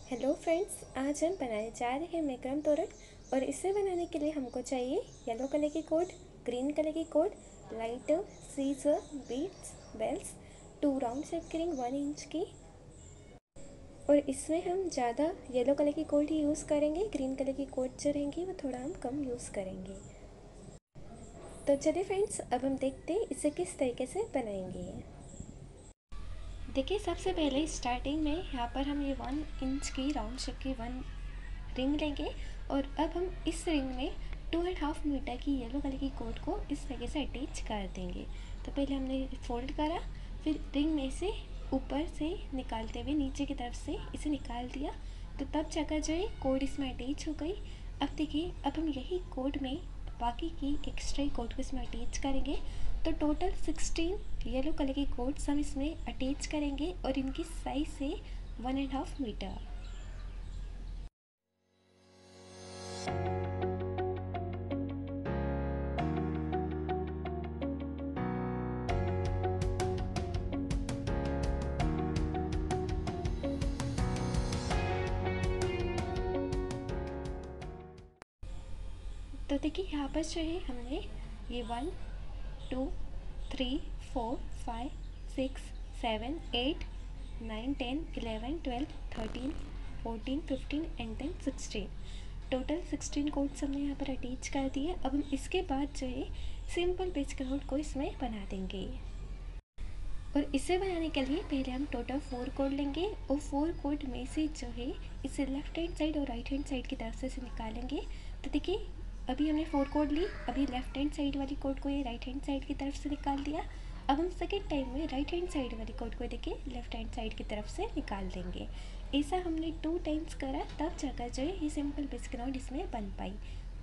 Hello friends, आज हम बनाने जा रहे हैं मैक्रम तोरण। और इसे बनाने के लिए हमको चाहिए येलो कलर की कोड, ग्रीन कलर की cord, lighter, scissor, beads, bells, 2 round shape की रिंग 1 इंच की। और इसमें हम ज़्यादा येलो कलर की कोड ही यूज़ करेंगे, ग्रीन कलर की कोड जो रहेंगी वो थोड़ा हम कम यूज़ करेंगे। तो चलिए फ्रेंड्स, अब हम देखते हैं इसे किस तरीके से बनाएंगे। देखिए, सबसे पहले स्टार्टिंग में यहाँ पर हम ये 1 इंच की राउंड शेप की 1 रिंग लेंगे। और अब हम इस रिंग में 2.5 मीटर की येलो कलर की कोड को इस तरीके से अटैच कर देंगे। तो पहले हमने फोल्ड करा, फिर रिंग में से ऊपर से निकालते हुए नीचे की तरफ से इसे निकाल दिया। तो तब जगह जो है कोड इसमें अटैच हो गई। अब देखिए, अब हम यही कोड में बाकी की एक्स्ट्रा कोड को इसमें अटैच करेंगे। तो टोटल 16 येलो कलर की कोड्स हम इसमें अटैच करेंगे और इनकी साइज है 1.5 मीटर। तो देखिए, यहाँ पर जो है हमने ये 1 2 3 4 5 6 7 8 9 10 11 12 13 14 15 एंड 10 16 टोटल 16 कोड्स हमने यहाँ पर अटैच कर दिए। अब हम इसके बाद जो है सिंपल पेज नोट को इसमें बना देंगे। और इसे बनाने के लिए पहले हम टोटल 4 कोड लेंगे और 4 कोड में से जो है इसे लेफ्ट हैंड साइड और राइट हैंड साइड की तरफ से इसे निकालेंगे। तो देखिए, अभी हमने 4 कोड ली, अभी लेफ्ट हैंड साइड वाली कोड को ये राइट हैंड साइड की तरफ से निकाल दिया। अब हम सेकेंड टाइम में राइट हैंड साइड वाली कोड को देखिए लेफ्ट हैंड साइड की तरफ से निकाल देंगे। ऐसा हमने 2 टाइम्स करा, तब जाकर जो है ये सिंपल पेज नोट इसमें बन पाई।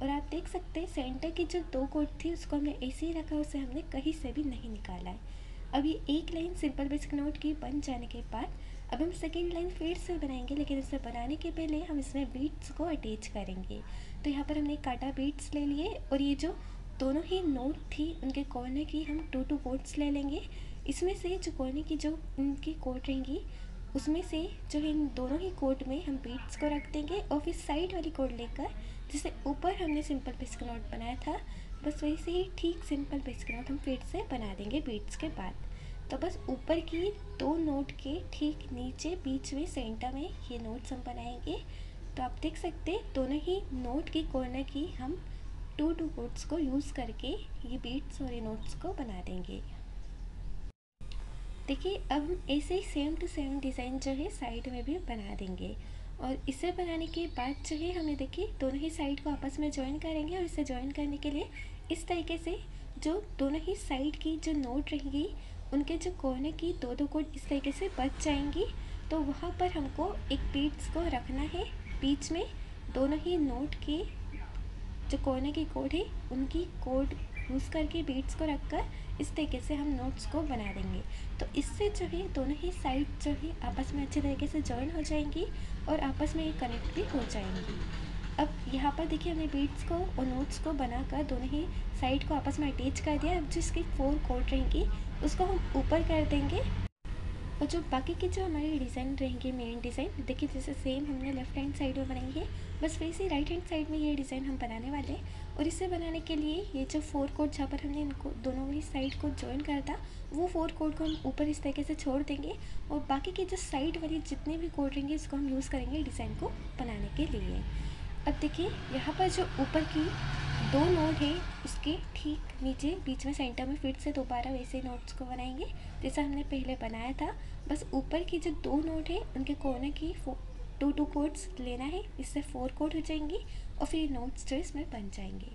और आप देख सकते हैं सेंटर की जो 2 कोड थी उसको हमने ऐसे ही रखा, उसे हमने कहीं से भी नहीं निकाला है। अभी एक लाइन सिंपल बेसिक नोट की बन जाने के बाद अब हम सेकेंड लाइन फिर से बनाएंगे, लेकिन इसे बनाने के पहले हम इसमें बीट्स को अटैच करेंगे। तो यहाँ पर हमने काटा बीट्स ले लिए और ये जो दोनों ही नोट थी उनके कॉर्नर की हम 2 कोड्स ले लेंगे। इसमें से जो कॉर्नर की जो इनकी कोड रहेंगी उसमें से जो है इन दोनों ही कोड में हम बीट्स को रख देंगे और फिर साइड वाली कोड लेकर जिसे ऊपर हमने सिंपल बेसिक नोट बनाया था बस वैसे ही ठीक सिंपल बेसिक नोट हम फिर से बना देंगे बीट्स के बाद। तो बस ऊपर की 2 नोट के ठीक नीचे बीच में सेंटर में ये नोट्स हम बनाएंगे। तो आप देख सकते हैं दोनों ही नोट की कॉर्नर की हम 2 कोड्स को यूज़ करके ये बीट्स और ये नोट्स को बना देंगे। देखिए, अब हम ऐसे ही सेम टू सेम डिज़ाइन जो है साइड में भी बना देंगे। और इसे बनाने के बाद जो है हमें देखिए दोनों ही साइड को आपस में ज्वाइन करेंगे। और इसे ज्वाइन करने के लिए इस तरीके से जो दोनों ही साइड की जो नोट रहेंगी उनके जो कॉर्नर की 2 कोड इस तरीके से बच जाएंगी। तो वहाँ पर हमको एक बीट्स को रखना है बीच में। दोनों ही नोट के जो कॉर्नर की कोड है उनकी कोड यूज़ करके बीट्स को रखकर इस तरीके से हम नोट्स को बना देंगे। तो इससे जो है दोनों ही साइड जो है आपस में अच्छे तरीके से जॉइन हो जाएंगी और आपस में ये कनेक्ट भी हो जाएंगी। अब यहाँ पर देखिए हमने बीट्स को और नोट्स को बनाकर दोनों ही साइड को आपस में अटैच कर दिया। अब जिसकी 4 कोड रहेंगी उसको हम ऊपर कर देंगे। और जो बाकी की जो हमारी डिज़ाइन रहेंगी मेन डिज़ाइन देखिए जैसे सेम हमने लेफ्ट हैंड साइड में बनाई है बस वैसे ही राइट हैंड साइड में ये डिज़ाइन हम बनाने वाले हैं। और इसे बनाने के लिए ये जो 4 कोड जहाँ पर हमने इनको दोनों ही साइड को ज्वाइन करा था वो 4 कोड को हम ऊपर इस तरीके से छोड़ देंगे। और बाकी की जो साइड वाली जितने भी कोड रहेंगे इसको हम यूज़ करेंगे डिज़ाइन को बनाने के लिए। अब देखिए, यहाँ पर जो ऊपर की 2 नोट है उसके ठीक नीचे बीच में सेंटर में फिर से दोबारा वैसे नोट्स को बनाएंगे जैसा हमने पहले बनाया था। बस ऊपर की जो 2 नोट है उनके कॉर्नर की 2 कोड्स लेना है, इससे 4 कोड हो जाएंगी और फिर नोट्स जो इसमें बन जाएंगे।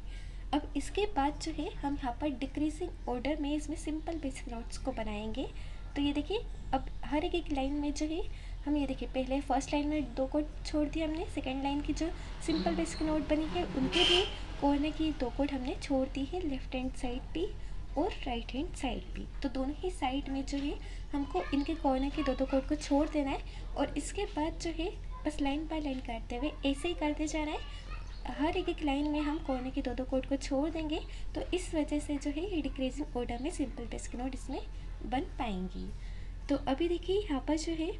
अब इसके बाद जो है हम यहाँ पर डिक्रीजिंग ऑर्डर में इसमें सिंपल बेसिक नोट्स को बनाएंगे। तो ये देखिए, अब हर एक लाइन में जो है हम ये देखिए पहले फर्स्ट लाइन में 2 कोड छोड़ दिए हमने, सेकेंड लाइन की जो सिंपल बेसिक नोट बनी है उनके भी कॉर्नर की 2 कोड हमने छोड़ दी है लेफ्ट हैंड साइड पे और राइट हैंड साइड पे। तो दोनों ही साइड में जो है हमको इनके कॉर्नर के 2 कोड को छोड़ देना है। और इसके बाद जो है बस लाइन बाय लाइन करते हुए ऐसे ही करते जाना है। हर एक लाइन में हम कॉर्नर के 2 कोड को छोड़ देंगे। तो इस वजह से जो है ये डिक्रीजिंग ऑर्डर में सिंपल बेसिक नोट इसमें बन पाएंगी। तो अभी देखिए यहाँ पर जो है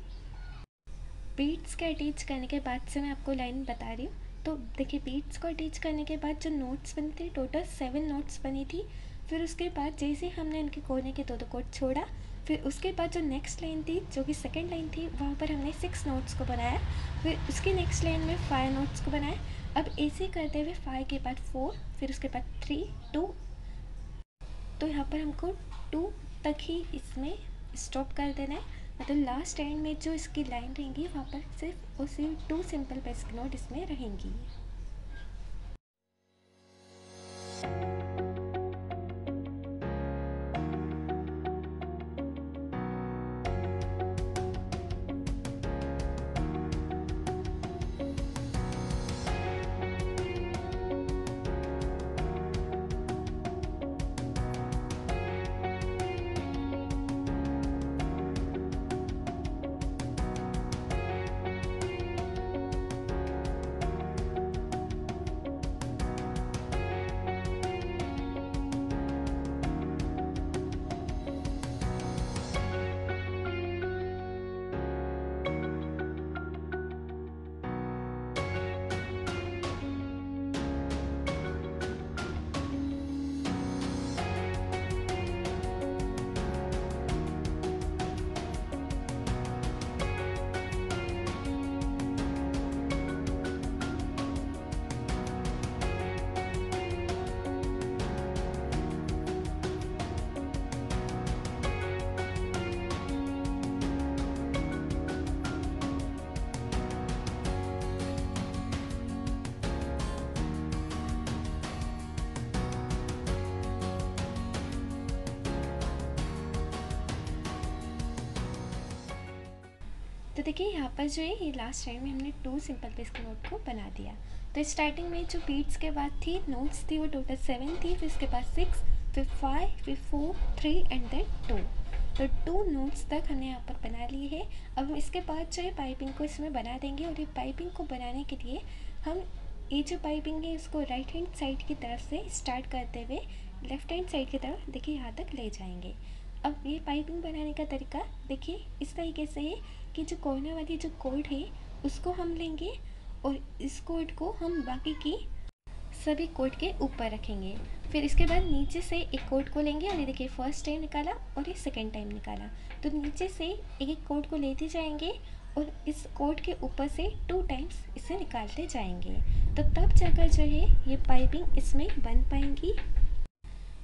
बीट्स के अटैच करने के बाद से मैं आपको लाइन बता रही हूँ। तो देखिए बीट्स को अटैच करने के बाद जो नोट्स बनी थी, टोटल 7 नोट्स बनी थी। फिर उसके बाद जैसे हमने उनके कोने के दो कोट छोड़ा, फिर उसके बाद जो नेक्स्ट लाइन थी, जो कि सेकंड लाइन थी, वहाँ पर हमने 6 नोट्स को बनाया। फिर उसकी नेक्स्ट लाइन में 5 नोट्स को बनाया। अब ऐसे करते हुए 5 के बाद 4, फिर उसके बाद 3, 2, तो यहाँ पर हमको 2 तक ही इसमें स्टॉप कर देना है। मतलब लास्ट एंड में जो इसकी लाइन रहेंगी वहाँ पर सिर्फ और सिर्फ 2 सिंपल बेसिक नोट इसमें रहेंगी। तो देखिए यहाँ पर जो है ये लास्ट टाइम में हमने 2 सिंपल बेसिक नोट को बना दिया। तो स्टार्टिंग में जो बीट्स के बाद थी नोट्स थी वो टोटल 7 थी, फिर इसके बाद 6, फिर 5, फिर 4, 3 एंड देन 2। तो 2 नोट्स तक हमने यहाँ पर बना लिए है। अब हम इसके बाद जो है पाइपिंग को इसमें बना देंगे, और ये पाइपिंग को बनाने के लिए हम ये जो पाइपिंग है इसको राइट हैंड साइड की तरफ से स्टार्ट करते हुए लेफ़्ट हैंड साइड की तरफ देखिए यहाँ तक ले जाएंगे। अब ये पाइपिंग बनाने का तरीका देखिए इस तरीके से है कि जो कॉर्नर वाली जो कोड है उसको हम लेंगे, और इस कोड को हम बाकी की सभी कोड के ऊपर रखेंगे। फिर इसके बाद नीचे से एक कोड को लेंगे, और ये देखिए फर्स्ट टाइम निकाला और ये सेकेंड टाइम निकाला। तो नीचे से एक एक कोड को लेते जाएंगे और इस कोड के ऊपर से 2 टाइम्स इसे निकालते जाएंगे। तो तब जाकर जो है ये पाइपिंग इसमें बन पाएंगी।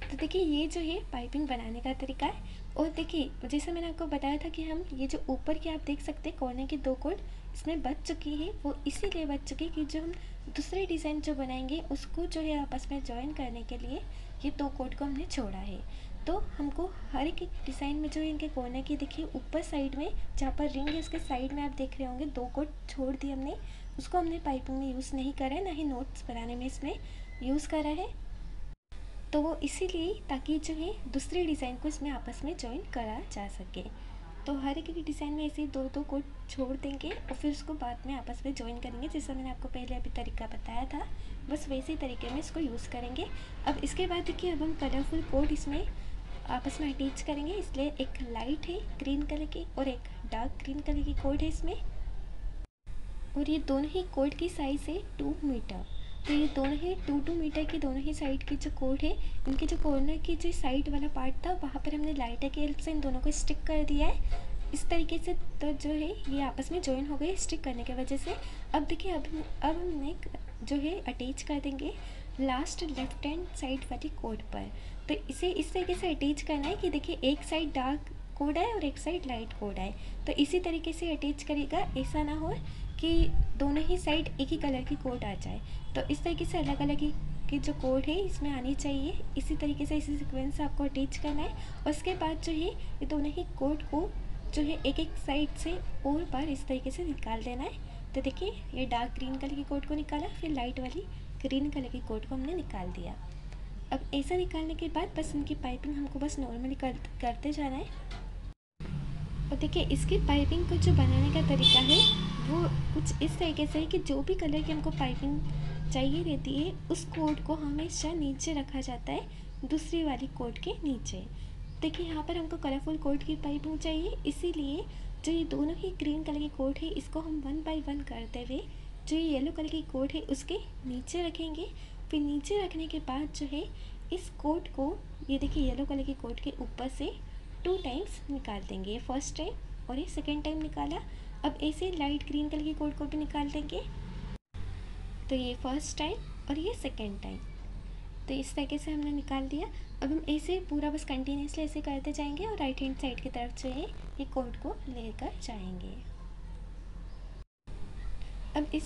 तो देखिए ये जो है पाइपिंग बनाने का तरीका है। और देखिए जैसे मैंने आपको बताया था कि हम ये जो ऊपर की आप देख सकते हैं कॉर्नर की 2 कोड इसमें बच चुकी है, वो इसीलिए बच चुकी कि जो हम दूसरे डिज़ाइन जो बनाएंगे उसको जो है आपस में जॉइन करने के लिए ये 2 कोड को हमने छोड़ा है। तो हमको हर एक डिज़ाइन में जो है इनके कॉर्नर की देखिए ऊपर साइड में जहाँ पर रिंग है उसके साइड में आप देख रहे होंगे 2 कोड छोड़ दिए हमने, उसको हमने पाइपिंग में यूज़ नहीं करा है, ना ही नोट्स बनाने में इसमें यूज़ करा है। तो वो इसीलिए ताकि जो है दूसरे डिज़ाइन को इसमें आपस में जॉइन करा जा सके। तो हर एक डिज़ाइन में ऐसे 2-2 कोड छोड़ देंगे और फिर उसको बाद में आपस में जॉइन करेंगे, जैसा मैंने आपको पहले अभी तरीका बताया था, बस वैसे ही तरीके में इसको यूज़ करेंगे। अब इसके बाद देखिए अब हम कलरफुल कोड इसमें आपस में अटैच करेंगे, इसलिए एक लाइट है ग्रीन कलर की और एक डार्क ग्रीन कलर की कोड है इसमें, और ये दोनों ही कोड की साइज़ है 2 मीटर। तो ये दोनों ही 2-2 मीटर की दोनों ही साइड की जो कोड है, इनके जो कॉर्नर की जो साइड वाला पार्ट था वहाँ पर हमने लाइटर की हेल्प से इन दोनों को स्टिक कर दिया है इस तरीके से। तो जो है ये आपस में जॉइन हो गए स्टिक करने की वजह से। अब देखिए अब हम नेक जो है अटैच कर देंगे लास्ट लेफ्ट हैंड साइड वाली कोड पर। तो इसे इस तरीके से अटैच करना है कि देखिए एक साइड डार्क कोड है और एक साइड लाइट कोड है, तो इसी तरीके से अटैच करेगा, ऐसा ना हो कि दोनों ही साइड एक ही कलर की कोड आ जाए। तो इस तरीके से अलग अलग की जो कोड है इसमें आनी चाहिए, इसी तरीके से इसी सीक्वेंस से आपको अटैच करना है। और उसके बाद जो है ये दोनों ही कोड को जो है एक एक साइड से और बार इस तरीके से निकाल देना है। तो देखिए ये डार्क ग्रीन कलर की कोड को निकाला, फिर लाइट वाली ग्रीन कलर की कोड को हमने निकाल दिया। अब ऐसा निकालने के बाद बस इनकी पाइपिंग हमको बस नॉर्मली करते जाना है। और देखिए इसकी पाइपिंग को जो बनाने का तरीका है वो कुछ इस तरीके से है कि जो भी कलर की हमको पाइपिंग चाहिए रहती है उस कोड को हमेशा नीचे रखा जाता है दूसरी वाली कोड के नीचे। देखिए यहाँ पर हमको कलरफुल कोड की पाइपिंग चाहिए, इसीलिए जो ये दोनों ही ग्रीन कलर की कोट है इसको हम वन बाय वन करते हुए जो ये येलो कलर की कोट है उसके नीचे रखेंगे। फिर नीचे रखने के बाद जो है इस कोट को, ये देखिए येलो कलर की कोट के ऊपर से 2 टाइम्स निकाल देंगे। ये फर्स्ट टाइम और ये सेकेंड टाइम निकाला। अब ऐसे लाइट ग्रीन कलर की कोट को भी निकाल देंगे। तो ये फर्स्ट टाइम और ये सेकेंड टाइम, तो इस तरीके से हमने निकाल दिया। अब हम ऐसे पूरा बस कंटिन्यूसली ऐसे करते जाएंगे और राइट हैंड साइड की तरफ जो है ये कोट को लेकर जाएंगे। अब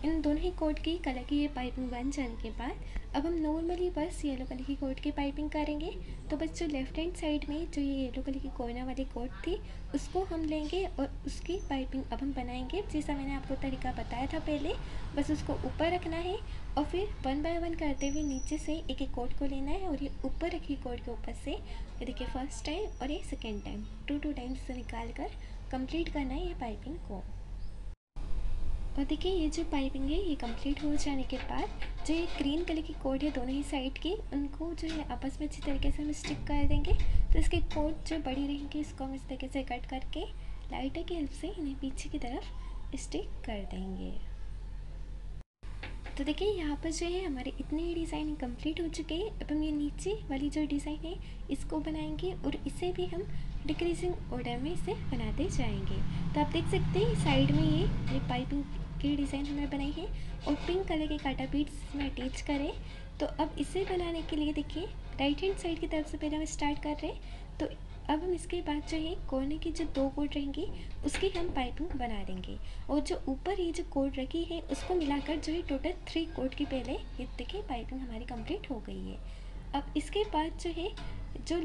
इन दोनों ही कोट की कलर की ये पाइपिंग बन जाने के बाद अब हम नॉर्मली बस येलो कलर की कोट की पाइपिंग करेंगे। तो बस जो लेफ्ट हैंड साइड में जो ये येलो कलर की कोना वाली कोट थी उसको हम लेंगे और उसकी पाइपिंग अब हम बनाएंगे जैसा मैंने आपको तरीका बताया था पहले। बस उसको ऊपर रखना है और फिर वन बाय वन करते हुए नीचे से एक एक कोट को लेना है और ये ऊपर रखी कोट के ऊपर से ये देखिए फर्स्ट टाइम और ये सेकेंड टाइम 2 टाइम्स से निकाल कर कंप्लीट करना है ये पाइपिंग को। और देखिए ये जो पाइपिंग है ये कंप्लीट हो जाने के बाद जो ये ग्रीन कलर की कोड है दोनों ही साइड की उनको जो है आपस में अच्छी तरीके से हम स्टिक कर देंगे। तो इसके कोड जो बड़ी रहेंगी इसको हम इस तरीके से कट करके लाइटर की हेल्प से इन्हें पीछे की तरफ स्टिक कर देंगे। तो देखिए यहाँ पर जो है हमारे इतने ही डिज़ाइन कंप्लीट हो चुके हैं। अब हम ये नीचे वाली जो डिज़ाइन है इसको बनाएंगे और इसे भी हम डिक्रीजिंग ऑर्डर में इसे बनाते जाएंगे। तो आप देख सकते हैं साइड में ये पाइपिंग की डिज़ाइन हमने बनाई है और पिंक कलर के काटा बीड्स में अटैच करें। तो अब इसे बनाने के लिए देखिए राइट हैंड साइड की तरफ से पहले हम स्टार्ट कर रहे हैं। तो अब हम इसके बाद जो है कोने की जो 2 कोट रहेंगी उसकी हम पाइपिंग बना देंगे और जो ऊपर ये जो कोट रखी है उसको मिलाकर जो है टोटल 3 कोट की पहले ये देखिए पाइपिंग हमारी कंप्लीट हो गई है। अब इसके बाद जो है जो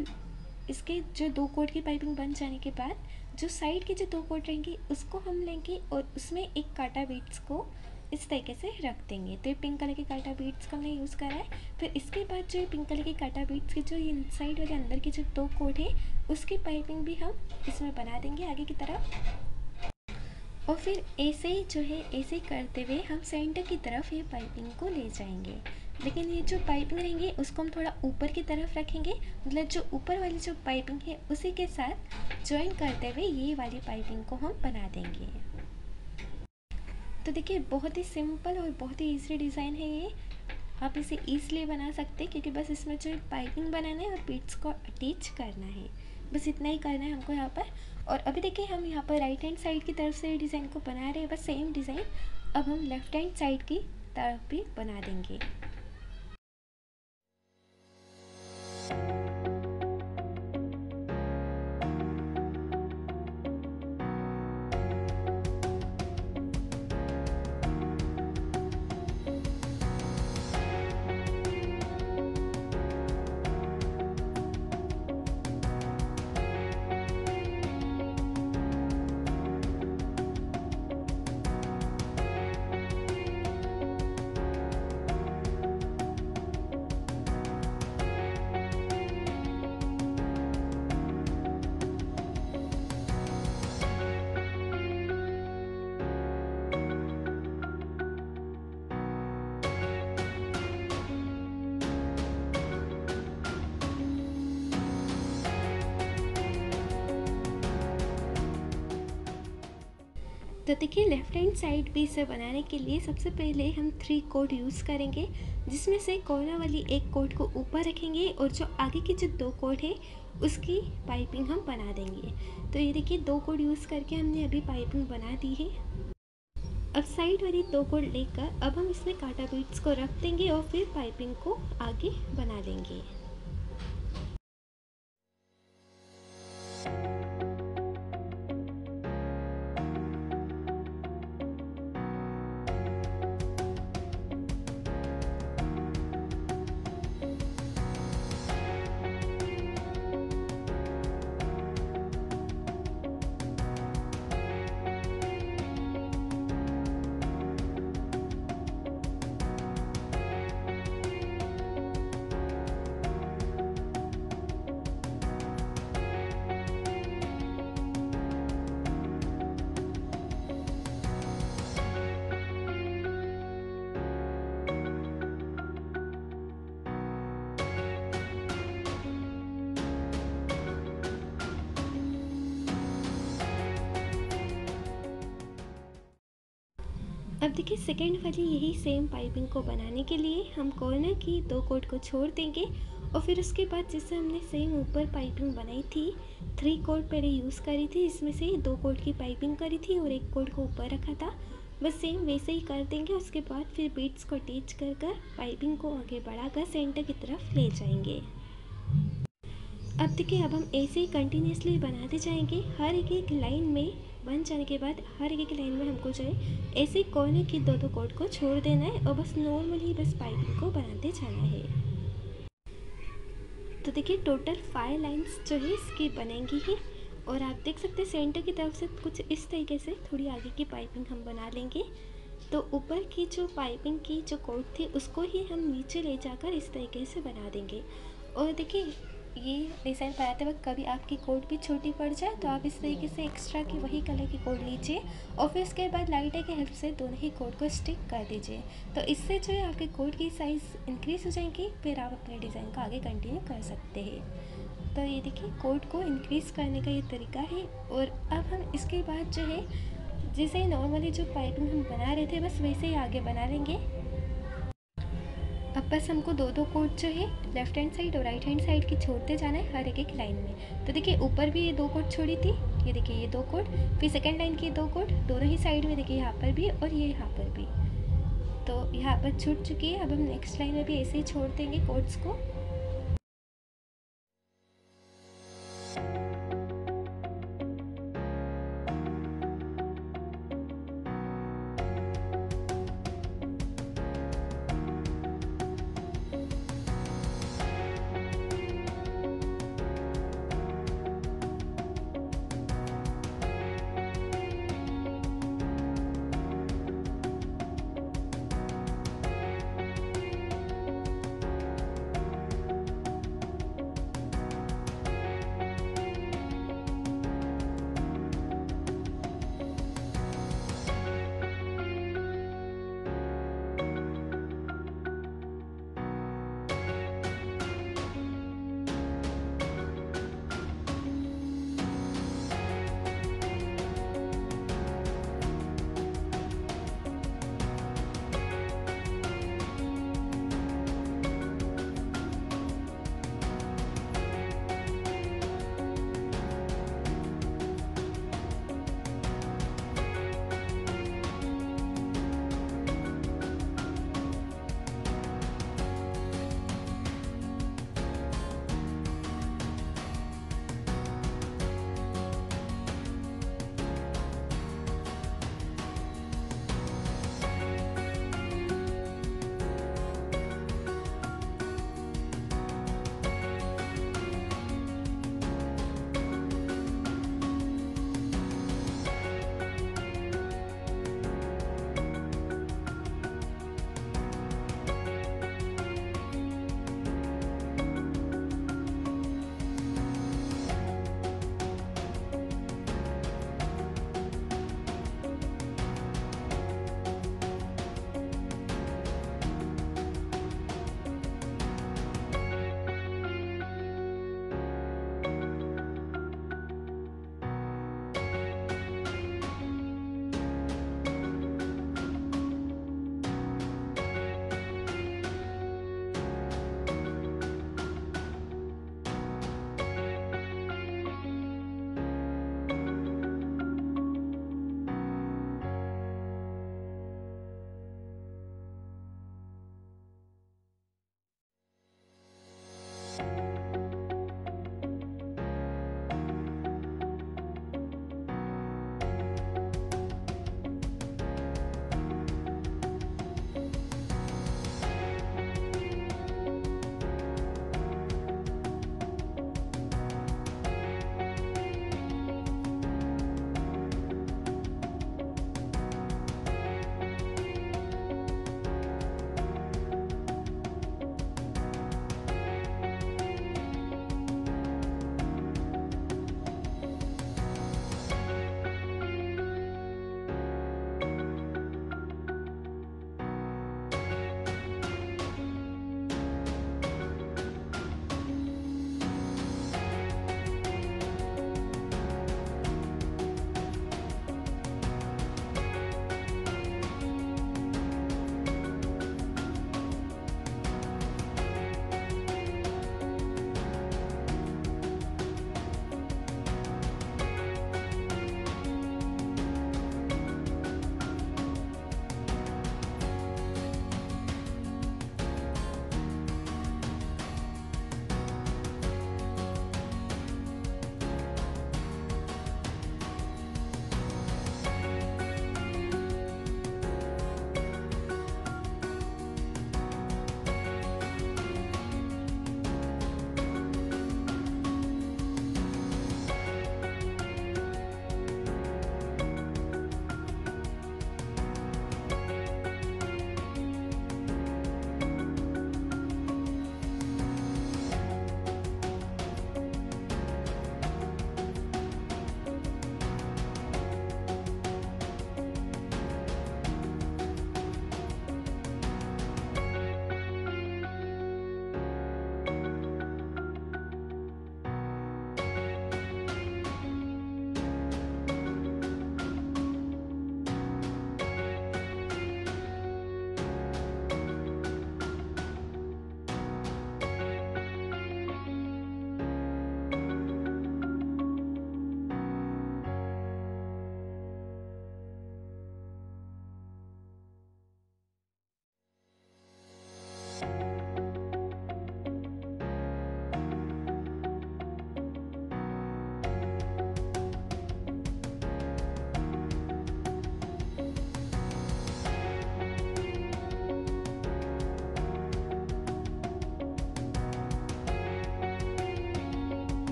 इसके जो 2 कोट की पाइपिंग बन जाने के बाद जो साइड की जो 2 कोट रहेंगी उसको हम लेंगे और उसमें एक काटा बीड्स को इस तरीके से रख देंगे। तो ये पिंक कलर के काटा बीड्स का हमने यूज़ करा है। फिर इसके बाद जो पिंक कलर के काटा बीड्स की जो इनसाइड वाले अंदर की जो 2 कोट है उसकी पाइपिंग भी हम इसमें बना देंगे आगे की तरफ। और फिर ऐसे ही जो है ऐसे करते हुए हम सेंटर की तरफ ये पाइपिंग को ले जाएंगे। लेकिन ये जो पाइपिंग रहेंगे उसको हम थोड़ा ऊपर की तरफ रखेंगे, मतलब जो ऊपर वाली जो पाइपिंग है उसी के साथ ज्वाइन करते हुए ये वाली पाइपिंग को हम बना देंगे। तो देखिए बहुत ही सिंपल और बहुत ही ईजी डिज़ाइन है ये। आप इसे ईजिली बना सकते हैं क्योंकि बस इसमें जो पाइपिंग बनाना है और बीड्स को अटैच करना है, बस इतना ही करना है हमको यहाँ पर। और अभी देखिए हम यहाँ पर राइट हैंड साइड की तरफ से डिज़ाइन को बना रहे हैं, बस सेम डिज़ाइन अब हम लेफ्ट हैंड साइड की तरफ भी बना देंगे। तो देखिए लेफ्ट हैंड साइड भी इसे बनाने के लिए सबसे पहले हम 3 कोट यूज़ करेंगे, जिसमें से कॉर्नर वाली एक कोट को ऊपर रखेंगे और जो आगे की जो 2 कोट है उसकी पाइपिंग हम बना देंगे। तो ये देखिए 2 कोट यूज़ करके हमने अभी पाइपिंग बना दी है। अब साइड वाली 2 कोट लेकर अब हम इसमें काटा बीड्स को रख देंगे और फिर पाइपिंग को आगे बना लेंगे। अब देखिए सेकेंड वाली यही सेम पाइपिंग को बनाने के लिए हम कॉर्नर की 2 कोट को छोड़ देंगे और फिर उसके बाद जैसे हमने सेम ऊपर पाइपिंग बनाई थी 3 कोट पहले यूज़ करी थी, इसमें से 2 कोट की पाइपिंग करी थी और 1 कोट को ऊपर रखा था, बस सेम वैसे ही कर देंगे। उसके बाद फिर बीड्स को अटैच कर कर पाइपिंग को आगे बढ़ाकर सेंटर की तरफ ले जाएंगे। अब देखिए अब हम ऐसे ही कंटिन्यूसली बनाते जाएंगे, हर एक लाइन में बन जाने के बाद हर एक लाइन में हमको जो है ऐसे कॉर्नर की 2 कोट को छोड़ देना है और बस नॉर्मली बस पाइपिंग को बनाते जाना है। तो देखिए टोटल 5 लाइंस जो है इसकी बनेंगी ही और आप देख सकते हैं सेंटर की तरफ से कुछ इस तरीके से थोड़ी आगे की पाइपिंग हम बना लेंगे। तो ऊपर की जो पाइपिंग की जो कोट थी उसको ही हम नीचे ले जाकर इस तरीके से बना देंगे। और देखिए ये डिज़ाइन बनाते वक्त कभी आपकी कोट भी छोटी पड़ जाए तो आप इस तरीके से एक्स्ट्रा की वही कलर की कोट लीजिए और फिर उसके बाद लाइटर की हेल्प से दोनों ही कोट को स्टिक कर दीजिए। तो इससे जो है आपके कोट की साइज़ इंक्रीज़ हो जाएगी, फिर आप अपने डिज़ाइन को आगे कंटिन्यू कर सकते हैं। तो ये देखिए कोट को इंक्रीज़ करने का ये तरीका है। और अब हम इसके बाद जो है जैसे नॉर्मली जो पाइपिंग हम बना रहे थे बस वैसे ही आगे बना लेंगे। अब बस हमको 2 कोट जो है लेफ्ट हैंड साइड और राइट हैंड साइड की छोड़ते जाना है हर एक लाइन में। तो देखिए ऊपर भी ये 2 कोट छोड़ी थी, ये देखिए ये 2 कोट, फिर सेकंड लाइन की 2 कोट दोनों ही साइड में, देखिए यहाँ पर भी और ये यहाँ पर भी। तो यहाँ पर छूट चुकी है, अब हम नेक्स्ट लाइन में भी ऐसे ही छोड़ देंगे कोट्स को।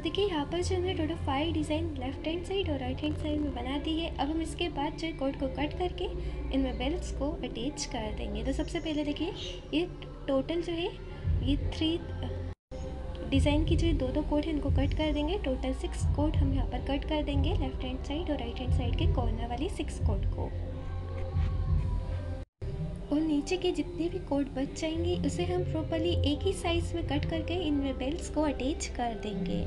तो देखिए यहाँ पर जो हमने total 5 design left hand side और राइट हैंड साइड में बना दी है। अब हम इसके बाद जो है कोड को कट करके इनमें बेल्स को अटैच कर देंगे। तो सबसे पहले देखिए ये टोटल जो है ये 3 डिज़ाइन की जो दो कोड है इनको कट कर देंगे। टोटल 6 कोड हम यहाँ पर कट कर देंगे लेफ्ट हैंड साइड और राइट हैंड साइड के कॉर्नर वाली 6 कोड को। और नीचे के जितने भी कोड बच जाएंगे उसे हम प्रॉपर्ली एक ही साइज़ में कट करके इनमें बेल्स को अटैच कर देंगे।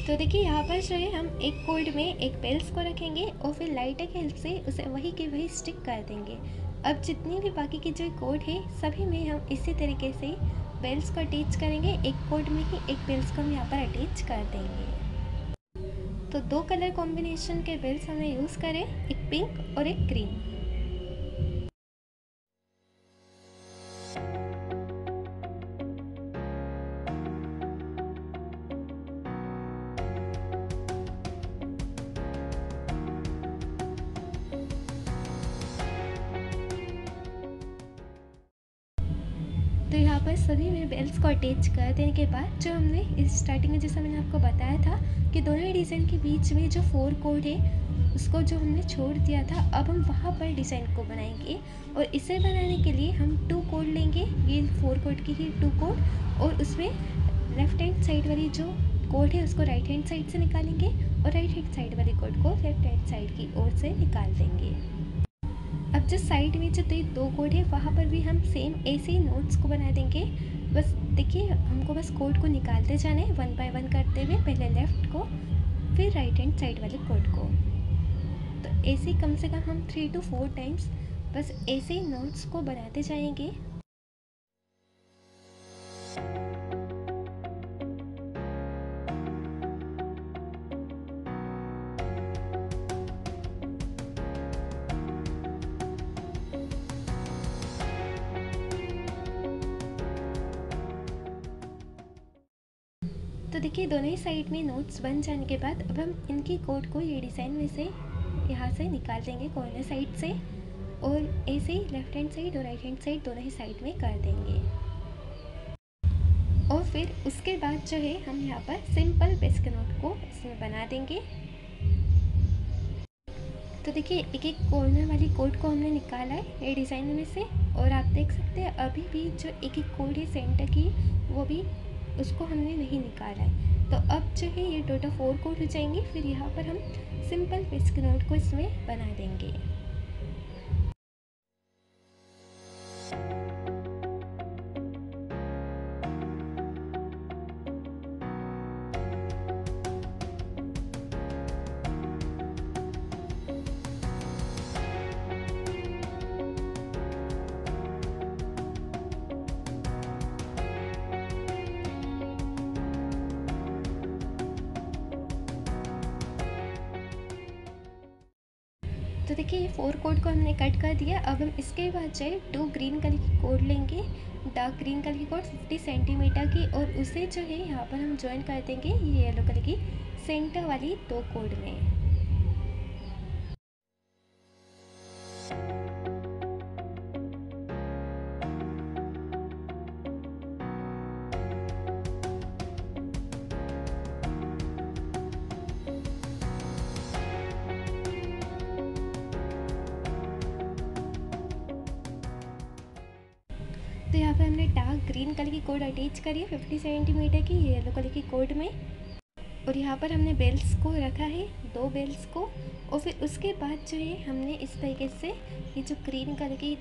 तो देखिए यहाँ पर जो है हम एक कोड में एक बेल्स को रखेंगे और फिर लाइटर की हेल्प से उसे वही के वही स्टिक कर देंगे। अब जितनी भी बाकी की जो कोड है सभी में हम इसी तरीके से बेल्स को अटैच करेंगे। एक कोड में ही एक बेल्स को हम यहाँ पर अटैच कर देंगे। तो 2 कलर कॉम्बिनेशन के बेल्स हमने यूज़ करे, एक पिंक और एक ग्रीन। तो यहाँ पर सभी में बेल्स को अटैच कर देने के बाद जो हमने इस स्टार्टिंग में जैसा मैंने आपको बताया था कि दोनों ही डिज़ाइन के बीच में जो 4 कोड है उसको जो हमने छोड़ दिया था, अब हम वहाँ पर डिज़ाइन को बनाएंगे। और इसे बनाने के लिए हम 2 कोड लेंगे, ये 4 कोड की ही 2 कोड, और उसमें लेफ्ट हैंड साइड वाली जो कोड है उसको राइट हैंड साइड से निकालेंगे और राइट हैंड साइड वाली कोड को लेफ्ट हैंड साइड की ओर से निकाल देंगे। अब जो साइड में जो 2 कोड है वहाँ पर भी हम सेम ऐसे ही नोट्स को बना देंगे। बस देखिए हमको बस कोड को निकालते जाने 1 बाय 1 करते हुए, पहले लेफ़्ट को फिर राइट हैंड साइड वाले कोड को। तो ऐसे ही कम से कम हम 3 to 4 टाइम्स बस ऐसे ही नोट्स को बनाते जाएंगे। तो देखिए दोनों ही साइड में नोट्स बन जाने के बाद अब हम इनकी कोड को ये डिज़ाइन में से यहाँ से निकाल देंगे कॉर्नर साइड से, और ऐसे ही लेफ्ट हैंड साइड और राइट हैंड साइड दोनों ही साइड में कर देंगे। और फिर उसके बाद जो है हम यहाँ पर सिंपल बेसिक नोट को इसमें बना देंगे। तो देखिए एक एक कॉर्नर वाली कोड को हमने निकाला है ये डिज़ाइन में से, और आप देख सकते हैं अभी भी जो एक एक कोड है सेंटर की वो भी उसको हमने नहीं निकाला है। तो अब जो है ये टोटल 4 कोड हो जाएंगे। फिर यहाँ पर हम सिंपल बेसिक नोट को इसमें बना देंगे। तो देखिए ये 4 कोड को हमने कट कर दिया। अब हम इसके बाद जो है 2 ग्रीन कलर की कोड लेंगे, डार्क ग्रीन कलर की कोड 50 सेंटीमीटर की, और उसे जो है यहाँ पर हम ज्वाइन कर देंगे ये येलो कलर की सेंटर वाली 2 कोड में। तो यहाँ पे हमने डार्क ग्रीन कलर की कोड अटैच करी है 50 सेंटीमीटर की येलो कलर की कोड में, और यहाँ पर हमने बेल्स को रखा है 2 बेल्स को। और फिर उसके बाद जो है हमने इस तरीके से ये जो ग्रीन कलर की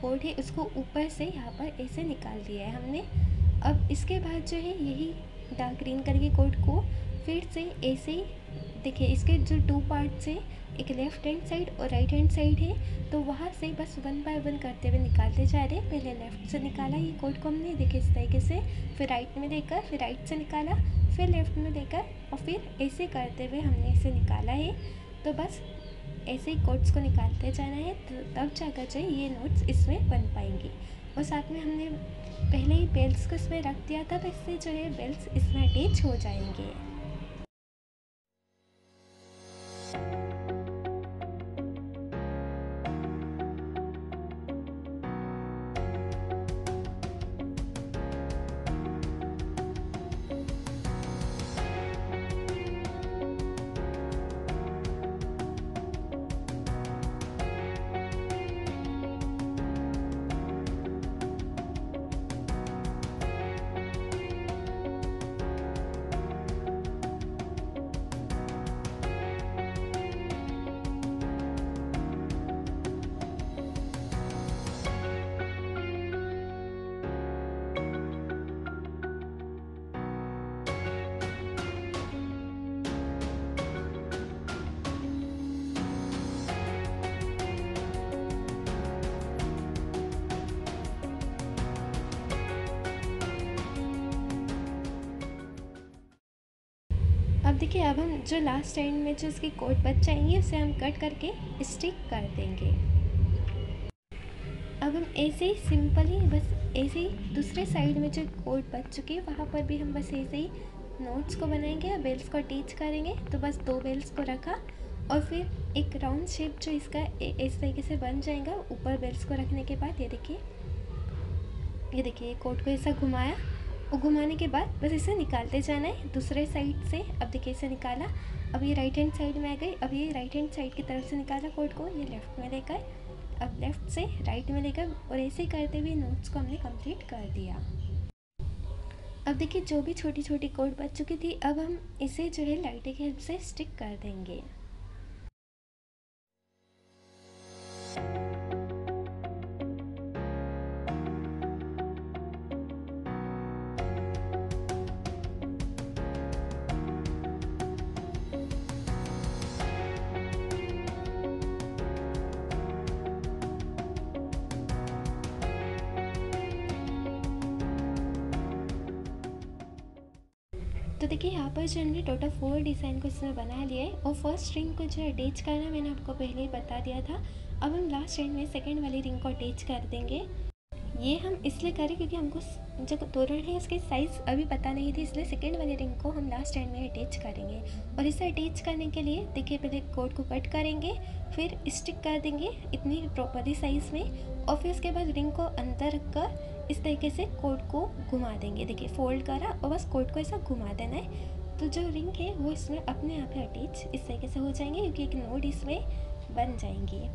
कोड है उसको ऊपर से यहाँ पर ऐसे निकाल दिया है हमने। अब इसके बाद जो है यही डार्क ग्रीन कलर की कोड को फिर से ऐसे ही देखिए इसके जो 2 पार्ट्स हैं, एक लेफ़्ट हैंड साइड और राइट हैंड साइड है, तो वहाँ से बस 1 बाय 1 करते हुए निकालते जा रहे हैं। पहले लेफ़्ट से निकाला ये कोड को हमने, देखिए इस तरीके से, फिर राइट में देकर फिर राइट से निकाला, फिर लेफ़्ट में देकर, और फिर ऐसे करते हुए हमने इसे निकाला है। तो बस ऐसे ही कोट्स को निकालते जाना है, तो तब जाकर जो है ये नोट्स इसमें बन पाएंगे। और साथ में हमने पहले ही बेल्स को इसमें रख दिया था, तो इससे जो है बेल्स इसमें अटैच हो जाएंगे। अब देखिए, अब हम जो लास्ट एंड में जो इसकी कोट बच जाएंगी उसे हम कट करके स्टिक कर देंगे। अब हम ऐसे ही सिंपल ही बस ऐसे ही दूसरे साइड में जो कोट बच चुकी है वहाँ पर भी हम बस ऐसे ही नोट्स को बनाएंगे और बेल्स को अटैच करेंगे। तो बस 2 बेल्स को रखा और फिर एक राउंड शेप जो इसका इस तरीके से बन जाएगा। ऊपर बेल्स को रखने के बाद ये देखिए कोट को ऐसा घुमाया और घुमाने के बाद बस इसे निकालते जाना है दूसरे साइड से। अब देखिए इसे निकाला, अब ये राइट हैंड साइड में आ गई। अब ये राइट हैंड साइड की तरफ से निकाला कोट को, ये लेफ़्ट में लेकर, अब लेफ़्ट से राइट में लेकर, और ऐसे करते हुए नोट्स को हमने कंप्लीट कर दिया। अब देखिए जो भी छोटी छोटी कोट बच चुकी थी, अब हम इसे जो है लाइटर की हेल्प से स्टिक कर देंगे। तो देखिए यहाँ पर जो हमने टोटल 4 डिज़ाइन को इसमें बना लिया है और फर्स्ट रिंग को जो है अटैच करना मैंने आपको पहले ही बता दिया था। अब हम लास्ट एंड में सेकंड वाली रिंग को अटैच कर देंगे। ये हम इसलिए करें क्योंकि हमको जो तोरण है उसके साइज़ अभी पता नहीं थी, इसलिए सेकंड वाली रिंग को हम लास्ट एंड में अटैच करेंगे। और इसे अटैच करने के लिए देखिए पहले कोट को कट करेंगे, फिर स्टिक कर देंगे इतनी प्रॉपरली साइज़ में, और फिर उसके बाद रिंग को अंदर रख कर इस तरीके से कोट को घुमा देंगे। देखिए फोल्ड करा और बस कोट को ऐसा घुमा देना है, तो जो रिंग है वो इसमें अपने आप ही अटैच इस तरीके से हो जाएंगे, क्योंकि एक नोट इसमें बन जाएंगी।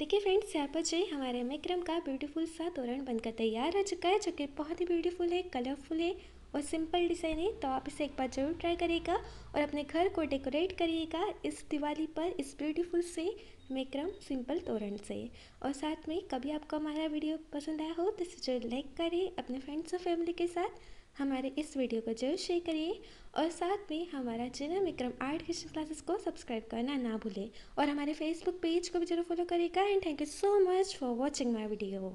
देखिए फ्रेंड्स, यहाँ पर जो है हमारे मिक्रम का ब्यूटीफुल सा तोरण बनकर तैयार हो चुका है, जो कि बहुत ही ब्यूटीफुल है, कलरफुल है और सिंपल डिज़ाइन है। तो आप इसे एक बार ज़रूर ट्राई करिएगा और अपने घर को डेकोरेट करिएगा इस दिवाली पर इस ब्यूटीफुल से मिक्रम सिंपल तोरण से। और साथ में कभी आपको हमारा वीडियो पसंद आया हो तो इसे जरूर लाइक करिए, अपने फ्रेंड्स और फैमिली के साथ हमारे इस वीडियो को जरूर शेयर करिए, और साथ में हमारा channel Vikram art kitchen classes को सब्सक्राइब करना ना भूलें, और हमारे फेसबुक पेज को भी जरूर फॉलो करिएगा। And thank you so much for watching my video.